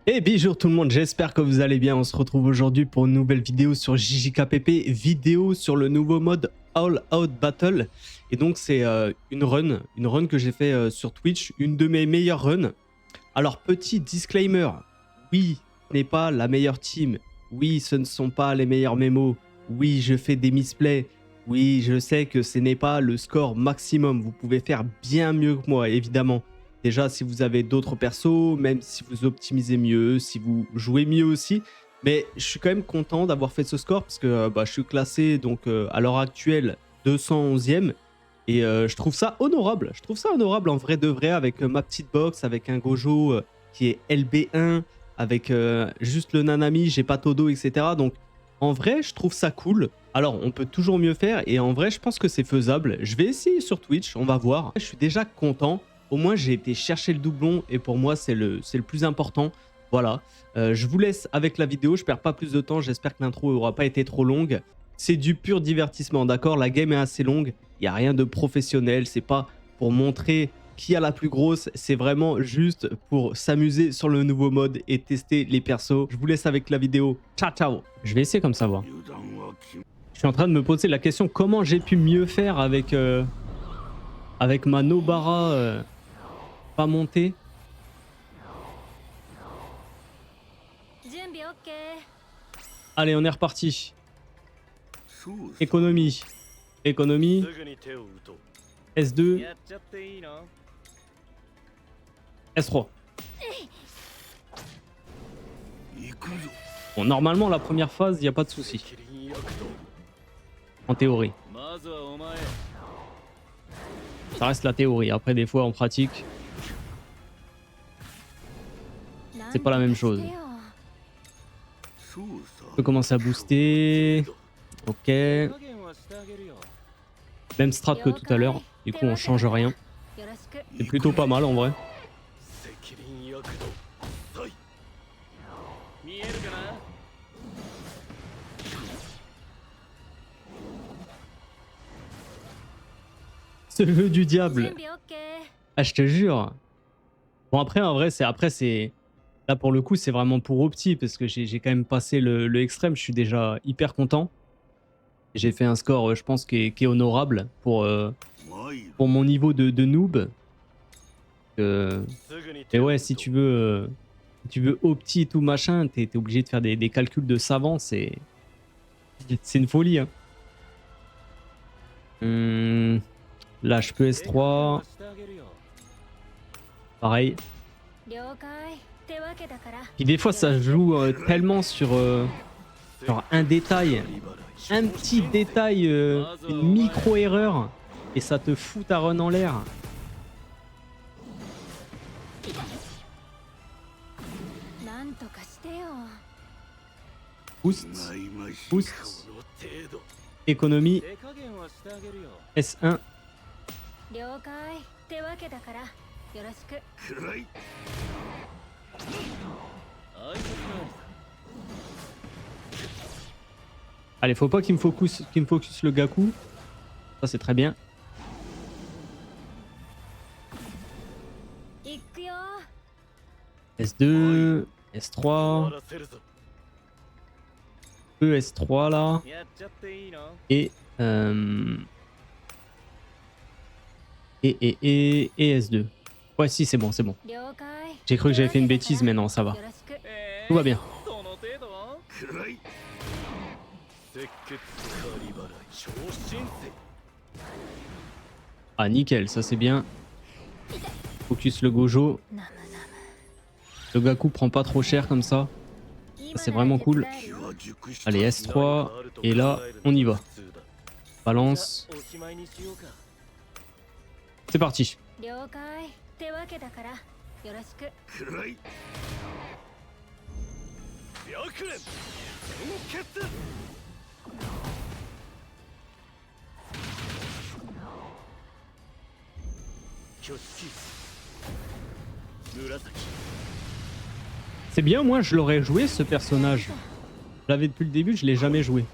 Et bonjour tout le monde, j'espère que vous allez bien. On se retrouve aujourd'hui pour une nouvelle vidéo sur JJKPP, vidéo sur le nouveau mode All Out Battle. Et donc c'est une run que j'ai fait sur Twitch, une de mes meilleures runs. Alors petit disclaimer, oui, ce n'est pas la meilleure team, oui, ce ne sont pas les meilleurs mémos, oui, je fais des misplays, oui, je sais que ce n'est pas le score maximum, vous pouvez faire bien mieux que moi, évidemment. Déjà, si vous avez d'autres persos, même si vous optimisez mieux, si vous jouez mieux aussi. Mais je suis quand même content d'avoir fait ce score parce que je suis classé donc à l'heure actuelle 211e. Et je trouve ça honorable. Je trouve ça honorable en vrai de vrai avec ma petite box, avec un Gojo qui est LB1, avec juste le Nanami, j'ai pas Todo, etc. Donc en vrai, je trouve ça cool. Alors, on peut toujours mieux faire et en vrai, je pense que c'est faisable. Je vais essayer sur Twitch, on va voir. Je suis déjà content. Au moins, j'ai été chercher le doublon et pour moi, c'est le plus important. Voilà. Je vous laisse avec la vidéo. Je perds pas plus de temps. J'espère que l'intro aura pas été trop longue. C'est du pur divertissement, d'accord? La game est assez longue. Il n'y a rien de professionnel. C'est pas pour montrer qui a la plus grosse. C'est vraiment juste pour s'amuser sur le nouveau mode et tester les persos. Je vous laisse avec la vidéo. Ciao, ciao. Je vais essayer comme ça, voir. Je suis en train de me poser la question comment j'ai pu mieux faire avec, avec ma Nobara pas montée. Allez, on est reparti. Économie. Économie. S2. S3. Bon, normalement, la première phase, il n'y a pas de souci. En théorie. Ça reste la théorie. Après, des fois, en pratique, c'est pas la même chose. On peut commencer à booster. Ok. Même strat que tout à l'heure. Du coup, on change rien. C'est plutôt pas mal en vrai. Ce jeu du diable. Ah, je te jure. Bon, après, en vrai, c'est... Là, pour le coup, c'est vraiment pour au petit parce que j'ai quand même passé le extrême. Je suis déjà hyper content. J'ai fait un score, je pense, qui est honorable pour mon niveau de noob. Mais ouais, si tu veux opti et tout machin, t'es obligé de faire des calculs de savant. C'est une folie. Hein. Là, je peux S3. Pareil. Puis des fois, ça joue tellement sur genre un détail. Un petit détail, une micro-erreur. Et ça te fout ta run en l'air. Boost. Boost. Économie. S1. Allez, faut pas qu'il me focus le Gaku. Ça, c'est très bien. S2, S3. S3 là. Et S2. Ouais, si, c'est bon, c'est bon. J'ai cru que j'avais fait une bêtise, mais non, ça va. Tout va bien. Ah, nickel, ça c'est bien. Focus le Gojo. Le Gaku prend pas trop cher comme ça. Ça c'est vraiment cool. Allez, S3. Et là, on y va. Balance. C'est parti. C'est bien, moi je l'aurais joué ce personnage. Je l'avais depuis le début, je l'ai jamais joué.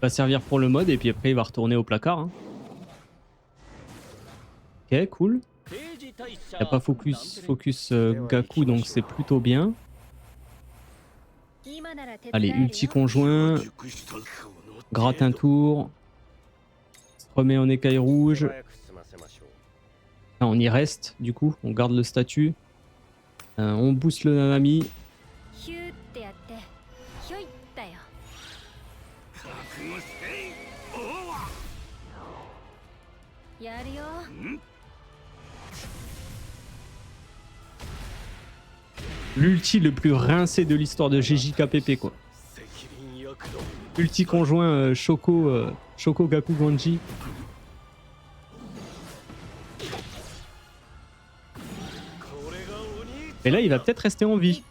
va servir pour le mode et puis après il va retourner au placard. Hein. Ok, cool. Il n'y a pas focus Gaku, donc c'est plutôt bien. Allez, ulti conjoint. Gratte un tour. Remet en écaille rouge. Ah, on y reste, du coup. On garde le statut. On booste le Nanami. L'ulti le plus rincé de l'histoire de GJKPP, quoi. Ulti conjoint Shoko Gaku Genji. Et là, il va peut-être rester en vie.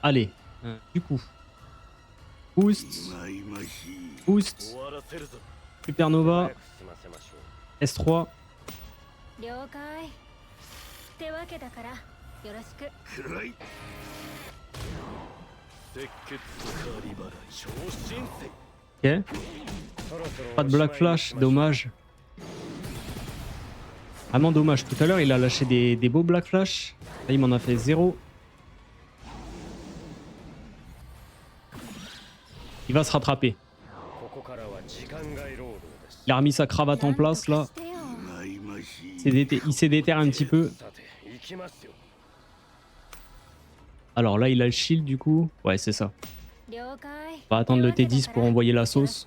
Allez, du coup. Boost. Boost. Supernova. S3. Ok. Pas de Black Flash, dommage. Vraiment dommage. Tout à l'heure, il a lâché des beaux Black Flash. Là, il m'en a fait 0. Il va se rattraper. Il a remis sa cravate en place, là. Il s'est déterré un petit peu. Alors là, il a le shield, du coup. Ouais, c'est ça. On va attendre le T10 pour envoyer la sauce.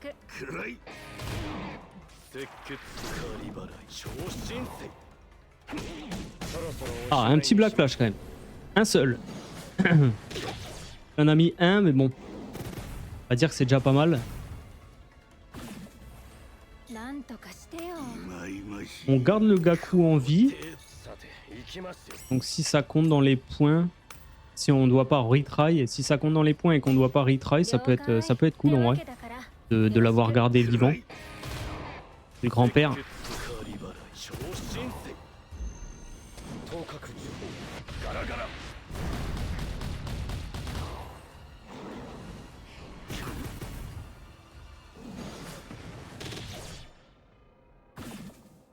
Ah, un petit Black Flash, quand même. Un seul. On a mis un, mais bon. On va dire que c'est déjà pas mal. On garde le Gaku en vie. Donc si ça compte dans les points, si on ne doit pas retry, et si ça compte dans les points et qu'on ne doit pas retry, ça peut être cool en vrai de l'avoir gardé vivant. Le grand-père.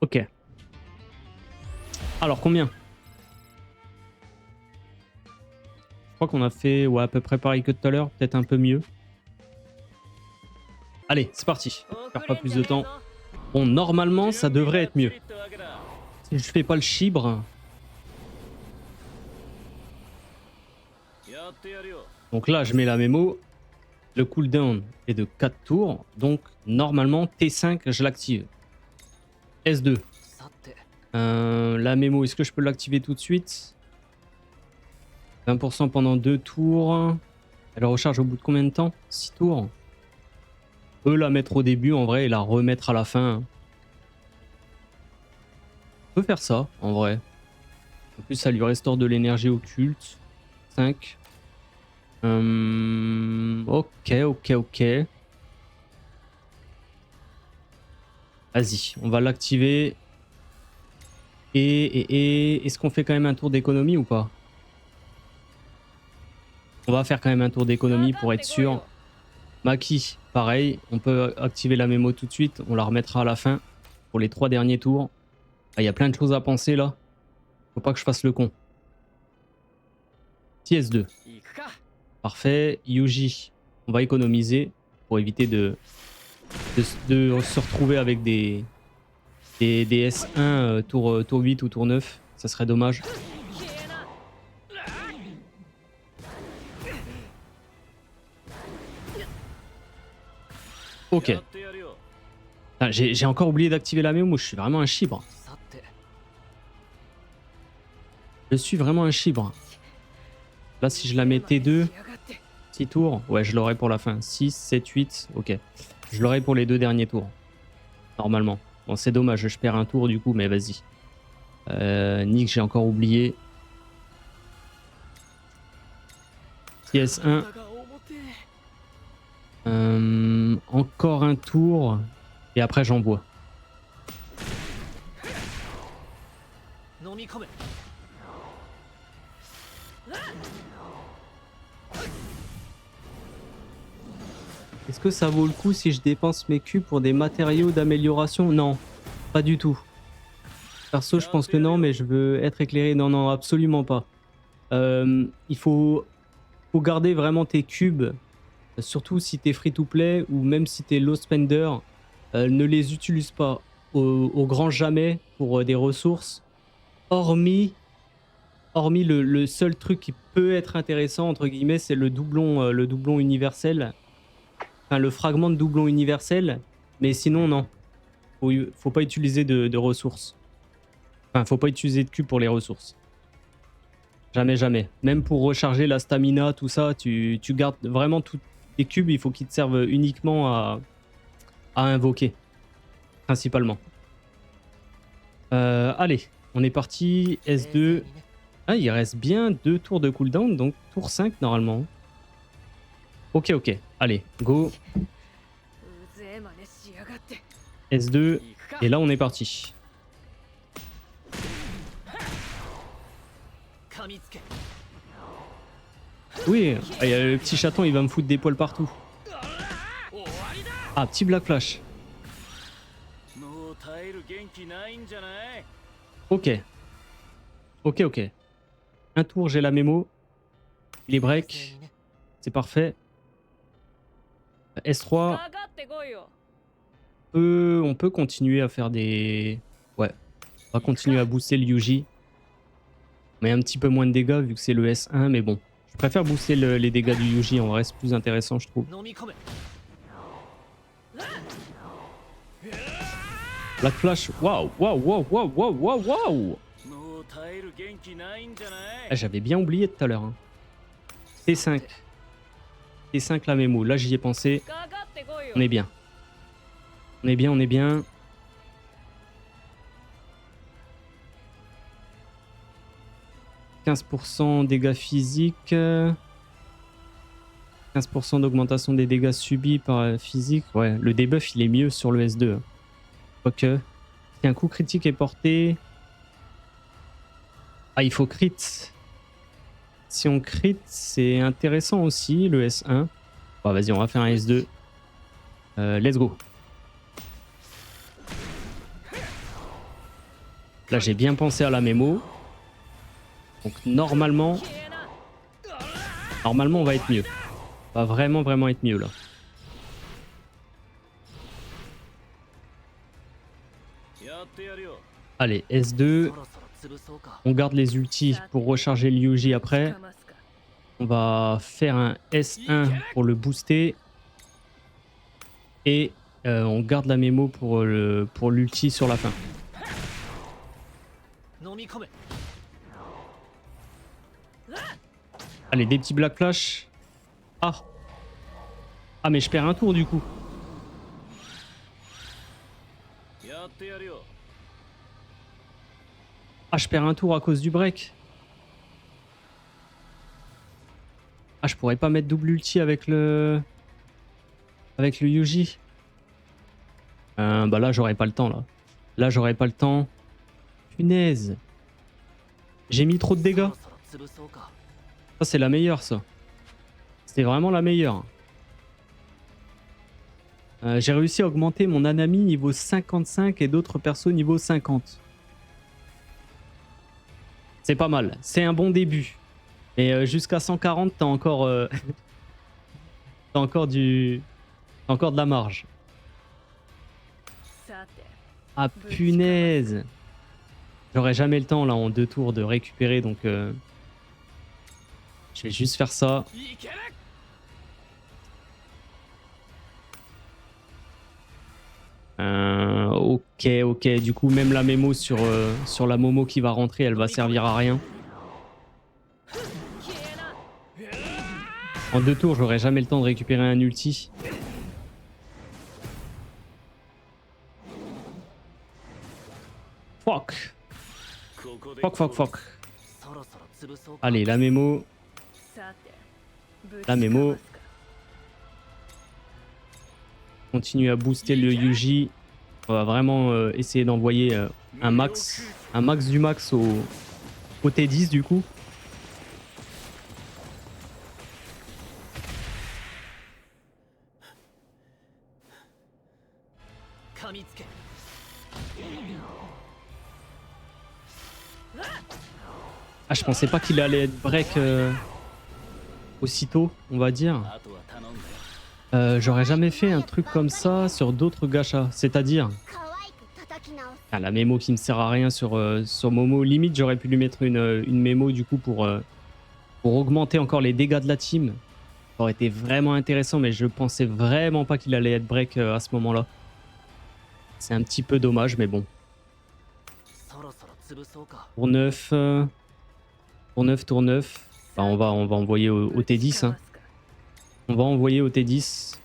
Ok. Alors combien? Je crois qu'on a fait à peu près pareil que tout à l'heure, peut-être un peu mieux. Allez, c'est parti. Je perds pas plus de temps. Bon, normalement, ça devrait être mieux. Si je fais pas le chibre. Donc là, je mets la mémo. Le cooldown est de 4 tours. Donc, normalement, T5, je l'active. S2. La mémo, est-ce que je peux l'activer tout de suite? 20% pendant 2 tours. Elle recharge au bout de combien de temps? 6 tours. On peut la mettre au début en vrai et la remettre à la fin. On peut faire ça en vrai. En plus, ça lui restaure de l'énergie occulte. 5. Ok. Vas-y, on va l'activer. Et est-ce qu'on fait quand même un tour d'économie ou pas? On va faire quand même un tour d'économie pour être sûr. Maki, pareil, on peut activer la mémo tout de suite. On la remettra à la fin pour les 3 derniers tours. Il y a plein de choses à penser là. Faut pas que je fasse le con. TS2. Parfait. Yuji, on va économiser pour éviter de se retrouver avec des S1 tour 8 ou tour 9. Ça serait dommage. Ok. J'ai encore oublié d'activer la mémo. Je suis vraiment un chibre. Je suis vraiment un chibre. Là, si je la mets T2, 6 tours. Ouais, je l'aurai pour la fin. 6, 7, 8. Ok. Je l'aurai pour les 2 derniers tours. Normalement. Bon, c'est dommage. Je perds un tour du coup, mais vas-y. Nick, j'ai encore oublié. TS1. Encore un tour. Et après, j'envoie. Est-ce que ça vaut le coup si je dépense mes cubes pour des matériaux d'amélioration? Non, pas du tout. Perso, je pense que non, mais je veux être éclairé. Non, non, absolument pas. Il faut garder vraiment tes cubes, surtout si t'es free-to-play ou même si t'es low spender. Ne les utilise pas au grand jamais pour des ressources, hormis le seul truc qui peut être intéressant, entre guillemets, c'est le doublon universel. Enfin, le fragment de doublon universel. Mais sinon, non. Faut pas utiliser de ressources. Enfin, faut pas utiliser de cubes pour les ressources. Jamais, jamais. Même pour recharger la stamina, tout ça, tu gardes vraiment tous tes cubes. Il faut qu'ils te servent uniquement à invoquer. Principalement. Allez, on est parti. S2. Ah, il reste bien 2 tours de cooldown, donc tour 5 normalement. Ok, ok. Allez, go. S2. Et là, on est parti. Oui, le petit chaton, il va me foutre des poils partout. Ah, petit Black Flash. Ok. Ok, ok. Un tour, j'ai la mémo. Il est break. C'est parfait. S3. On peut continuer à faire des... Ouais. On va continuer à booster le Yuji. Mais un petit peu moins de dégâts vu que c'est le S1, mais bon. Je préfère booster les dégâts du Yuji, en vrai c'est plus intéressant je trouve. Black Flash, waouh, waouh, waouh, waouh, waouh, waouh, waouh. Ah, j'avais bien oublié tout à l'heure. Hein. T5. T5 la mémo, là j'y ai pensé. On est bien. On est bien, on est bien. « 15% dégâts physiques. 15% d'augmentation des dégâts subis par physique. Ouais, le debuff il est mieux sur le S2. Quoique, si un coup critique est porté... Ah, il faut crit. Si on crit, c'est intéressant aussi, le S1. Bon, vas-y, on va faire un S2. Let's go. Là, j'ai bien pensé à la mémo. Donc, normalement, on va être mieux. On va vraiment, vraiment être mieux, là. Allez, S2. On garde les ultis pour recharger le Yuji après. On va faire un S1 pour le booster. Et on garde la mémo pour l'ulti sur la fin. Allez, des petits Black Flash. Ah. Ah, mais je perds un tour du coup. Ah, je perds un tour à cause du break. Ah, je pourrais pas mettre double ulti avec le Yuji. Bah là, j'aurais pas le temps, là. Là, j'aurais pas le temps. Punaise. J'ai mis trop de dégâts. Ça, c'est la meilleure, ça. C'est vraiment la meilleure. J'ai réussi à augmenter mon Anami niveau 55 et d'autres persos niveau 50. C'est pas mal. C'est un bon début. Mais jusqu'à 140, t'as encore... t'as encore de la marge. Ah punaise. J'aurai jamais le temps là en 2 tours de récupérer donc je vais juste faire ça. Ok, du coup même la mémo sur la Momo qui va rentrer elle va servir à rien. En 2 tours j'aurai jamais le temps de récupérer un ulti. Fuck. Fuck. Allez, la mémo. La mémo. Continue à booster le Yuji. On va vraiment essayer d'envoyer un max du max au T10 du coup. Ah, je pensais pas qu'il allait être break aussitôt, on va dire. J'aurais jamais fait un truc comme ça sur d'autres gachas. C'est-à-dire, ah, la mémo qui me sert à rien sur Momo. Limite, j'aurais pu lui mettre une mémo du coup pour augmenter encore les dégâts de la team. Ça aurait été vraiment intéressant, mais je pensais vraiment pas qu'il allait être break à ce moment-là. C'est un petit peu dommage, mais bon. Tour 9. Tour 9. Bah, on va envoyer au T10. Hein. On va envoyer au T10.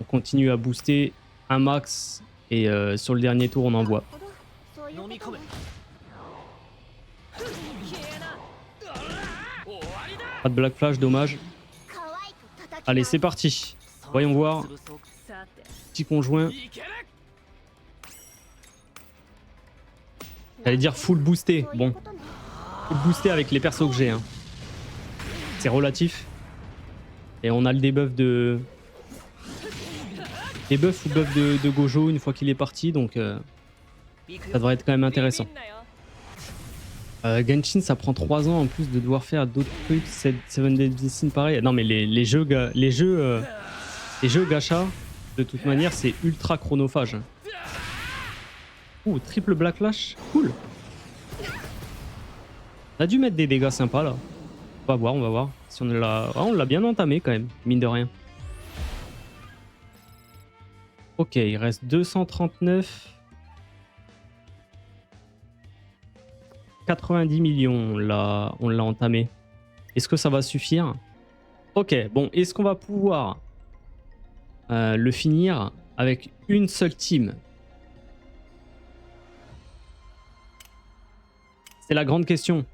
On continue à booster un max. Et sur le dernier tour, on envoie. Pas de Black Flash, dommage. Allez, c'est parti. Voyons voir. Petit conjoint. J'allais dire full boosté. Bon. Full boosté avec les persos que j'ai. Hein. C'est relatif. Et on a le debuff de... Debuff ou buff de Gojo une fois qu'il est parti. Donc ça devrait être quand même intéressant. Genshin, ça prend 3 ans en plus de devoir faire d'autres trucs. Seven Deadly Sins, pareil. Non, mais les jeux gacha, de toute manière, c'est ultra chronophage. Ouh, triple Black Flash, cool. On a dû mettre des dégâts sympas là. On va voir. Si on l'a, on l'a bien entamé quand même, mine de rien. Ok, il reste 239. 90 millions, on l'a entamé. Est-ce que ça va suffire? Ok, bon, est-ce qu'on va pouvoir le finir avec une seule team? C'est la grande question.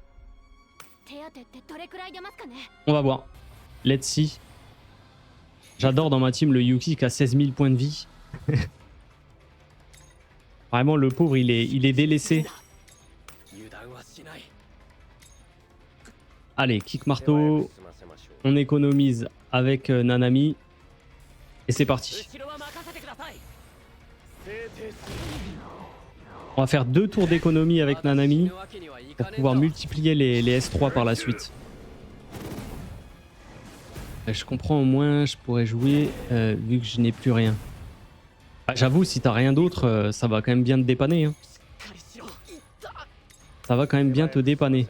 On va voir. Let's see. J'adore dans ma team le Yuki qui a 16 000 points de vie. Vraiment, le pauvre, il est délaissé. Allez, kick marteau. On économise avec Nanami. Et c'est parti. On va faire 2 tours d'économie avec Nanami pour pouvoir multiplier les S3 par la suite. Je comprends, au moins je pourrais jouer vu que je n'ai plus rien. Ah, j'avoue, si t'as rien d'autre, ça va quand même bien te dépanner. Hein. Ça va quand même bien te dépanner.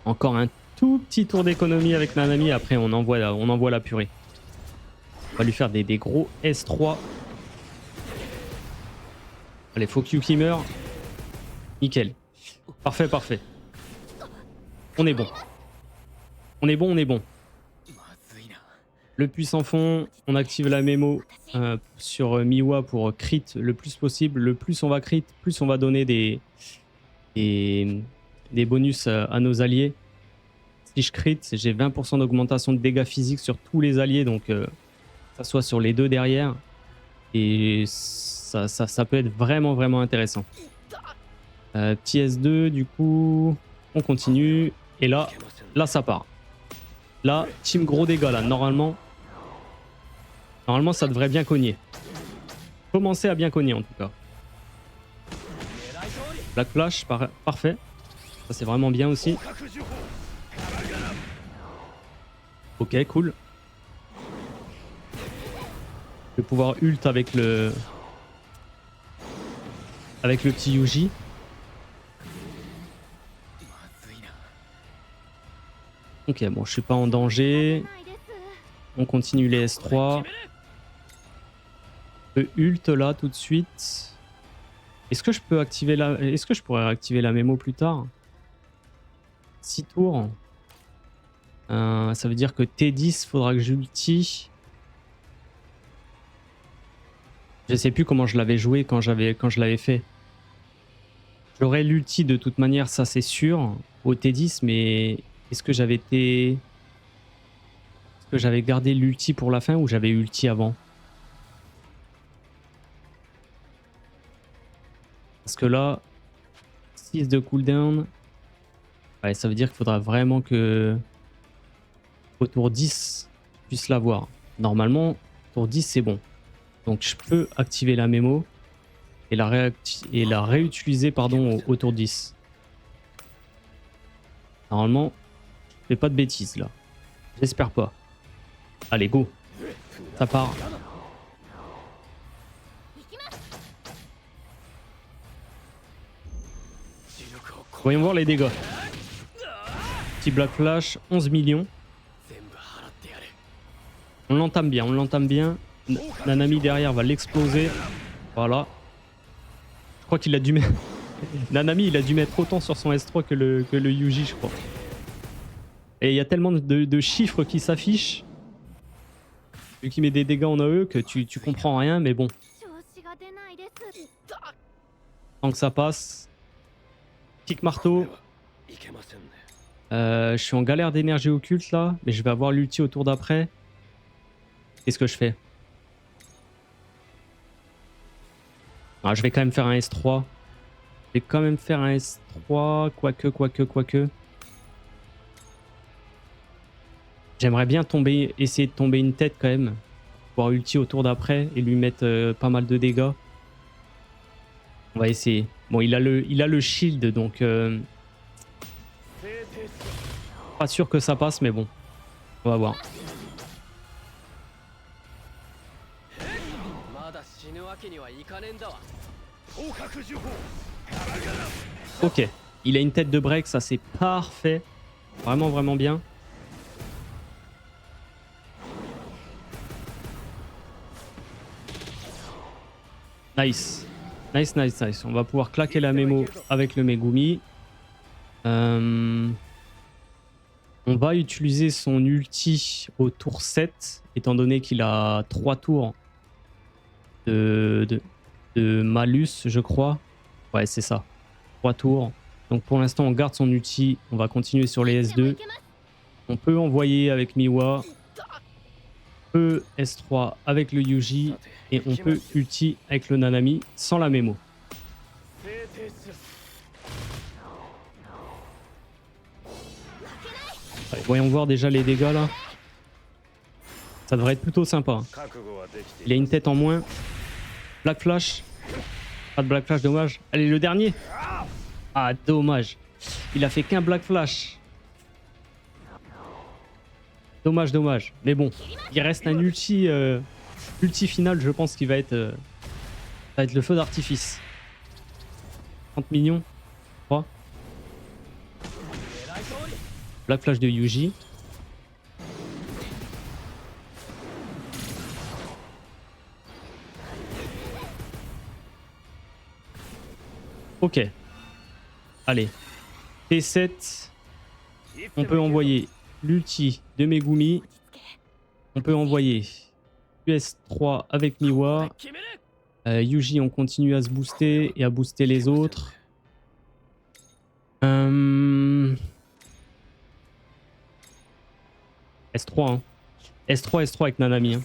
Encore un tout petit tour d'économie avec Nanami. Après, on envoie la purée. On va lui faire des gros S3. Allez, faut que Yuki meure. Nickel. Parfait, parfait. On est bon. On est bon, on est bon. Le puissant fond, on active la mémo sur Miwa pour crit le plus possible. Le plus on va crit, plus on va donner des bonus à nos alliés. Si je crit, j'ai 20% d'augmentation de dégâts physiques sur tous les alliés, donc que ça soit sur les 2 derrière. Et ça peut être vraiment, vraiment intéressant. Petit S2, du coup, on continue. Et là ça part. Là, team gros dégâts, là, normalement, ça devrait bien cogner. Commencer à bien cogner, en tout cas. Black Flash, parfait. Ça, c'est vraiment bien aussi. Ok, cool. Je vais pouvoir ult avec le petit Yuji. Ok, bon, je suis pas en danger. On continue les S3. Le ult là tout de suite. Est-ce que je peux activer Est-ce que je pourrais activer la mémo plus tard? 6 tours. Ça veut dire que T10, faudra que j'ulti. Je sais plus comment je l'avais joué quand je l'avais fait. J'aurais l'ulti de toute manière, ça c'est sûr, au T10, mais est-ce que j'avais gardé l'ulti pour la fin ou j'avais ulti avant? Parce que là, 6 de cooldown. Ouais, ça veut dire qu'il faudra vraiment que Au tour 10, je puisse l'avoir. Normalement, tour 10, c'est bon. Donc je peux activer la mémo et la réutiliser pardon, au tour 10. Normalement, je fais pas de bêtises là. J'espère pas. Allez, go. Ça part. Voyons voir les dégâts. Petit Black Flash, 11 millions. On l'entame bien, on l'entame bien. Nanami derrière va l'exploser. Voilà. Je crois qu'il a dû mettre... Nanami, il a dû mettre autant sur son S3 que le Yuji, je crois. Et il y a tellement de chiffres qui s'affichent. Vu qu'il met des dégâts en AE que tu comprends rien, mais bon. Tant que ça passe. Kick marteau. Je suis en galère d'énergie occulte là, mais je vais avoir l'ulti au tour d'après. Qu'est-ce que je fais? Ah, je vais quand même faire un S3. Je vais quand même faire un S3, quoique. J'aimerais bien essayer de tomber une tête quand même. Pouvoir ulti au tour d'après et lui mettre pas mal de dégâts. On va essayer. Bon, il a le shield, donc... pas sûr que ça passe, mais bon. On va voir. Ok. Il a une tête de break, ça c'est parfait. Vraiment, vraiment bien. Nice. Nice. On va pouvoir claquer la mémo avec le Megumi. On va utiliser son ulti au tour 7, étant donné qu'il a 3 tours de malus, je crois. Ouais, c'est ça. 3 tours. Donc pour l'instant, on garde son ulti. On va continuer sur les S2. On peut envoyer avec Miwa. On peut S3 avec le Yuji. Et on peut ulti avec le Nanami sans la mémo. Allez, voyons voir déjà les dégâts là. Ça devrait être plutôt sympa. Il a une tête en moins. Black Flash. Pas de Black Flash, dommage. Allez, le dernier. Ah, dommage. Il a fait qu'un Black Flash. Dommage. Mais bon, il reste un ulti final, je pense qu'il va être le feu d'artifice. 30 millions, je crois. Black Flash de Yuji. Ok. Allez. T7. On peut envoyer l'ulti de Megumi. On peut envoyer US3 avec Miwa. Yuji, on continue à se booster et à booster les autres. S3, hein. S3 avec Nanami. Hein.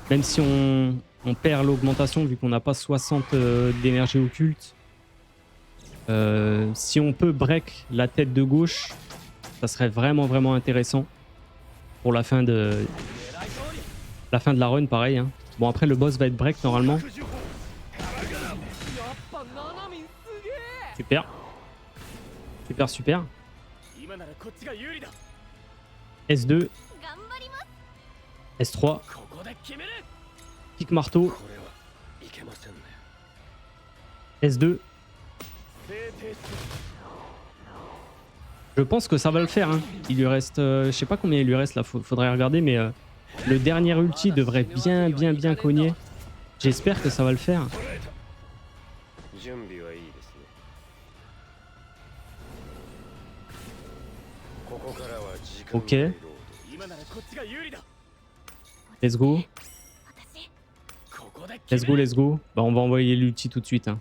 Même si on perd l'augmentation vu qu'on n'a pas 60 d'énergie occulte. Si on peut break la tête de gauche, ça serait vraiment intéressant. Pour la fin de la run, pareil. Hein. Bon, après, le boss va être break normalement. Super. S2. S3. Kick marteau. S2. Je pense que ça va le faire. Hein. Il lui reste... je sais pas combien il lui reste là. Faudrait regarder, mais... le dernier ulti devrait bien cogner. J'espère que ça va le faire. Ok. Let's go. Let's go. Bah on va envoyer l'ulti tout de suite. Hein.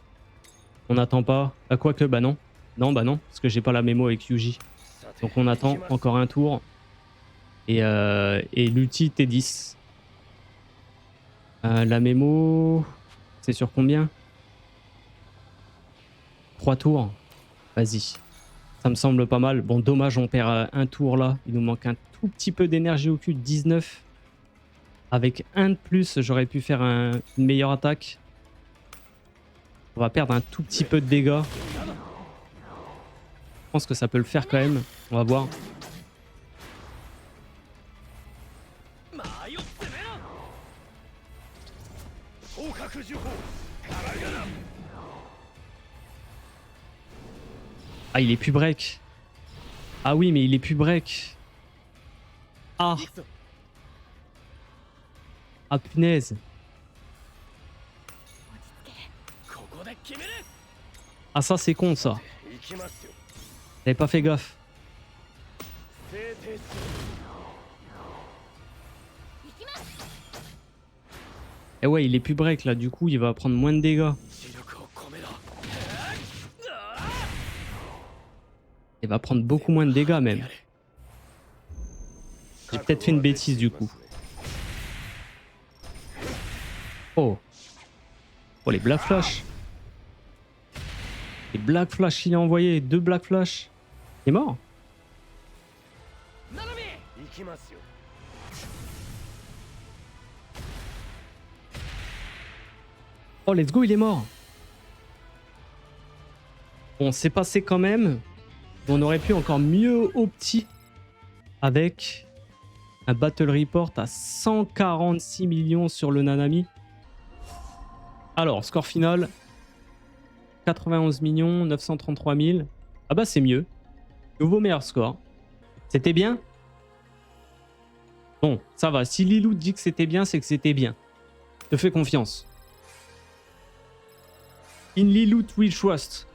On n'attend pas. À quoi que bah non. Non, parce que j'ai pas la mémo avec Yuji. Donc on attend encore un tour. Et l'ulti T10. La mémo... C'est sur combien? 3 tours. Vas-y. Ça me semble pas mal. Bon, dommage, on perd un tour là. Il nous manque un tout petit peu d'énergie au cul. 19. Avec un de plus, j'aurais pu faire une meilleure attaque. On va perdre un tout petit peu de dégâts. Je pense que ça peut le faire quand même. On va voir. Ah, il est plus break. Ah oui, mais il est plus break. Ah. Ah, punaise. Ah, ça, c'est con, ça. J'avais pas fait gaffe. Et ouais, il est plus break, là. Du coup, il va prendre moins de dégâts. Il va prendre beaucoup moins de dégâts, même. J'ai peut-être fait une bêtise, du coup. Oh. Oh, les Black Flash. Les Black Flash, il a envoyé 2 Black Flash. Il est mort. Oh, let's go, il est mort. Bon, c'est passé quand même. On aurait pu encore mieux opti avec un Battle Report à 146 millions sur le Nanami. Alors, score final. 91 millions, 933 000. Ah bah c'est mieux. Nouveau meilleur score. C'était bien? Bon, ça va. Si Lilou dit que c'était bien, c'est que c'était bien. Je te fais confiance. In Lilou we trust.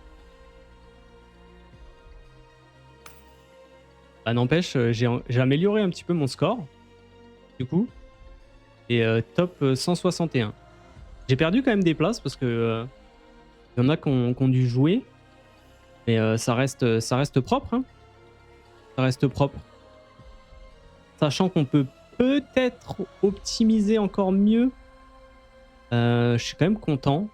Bah n'empêche, j'ai amélioré un petit peu mon score. Du coup. Et top 161. J'ai perdu quand même des places parce que... il y en a qui ont dû jouer. Mais ça reste propre. Hein. Ça reste propre. Sachant qu'on peut peut-être optimiser encore mieux. Je suis quand même content.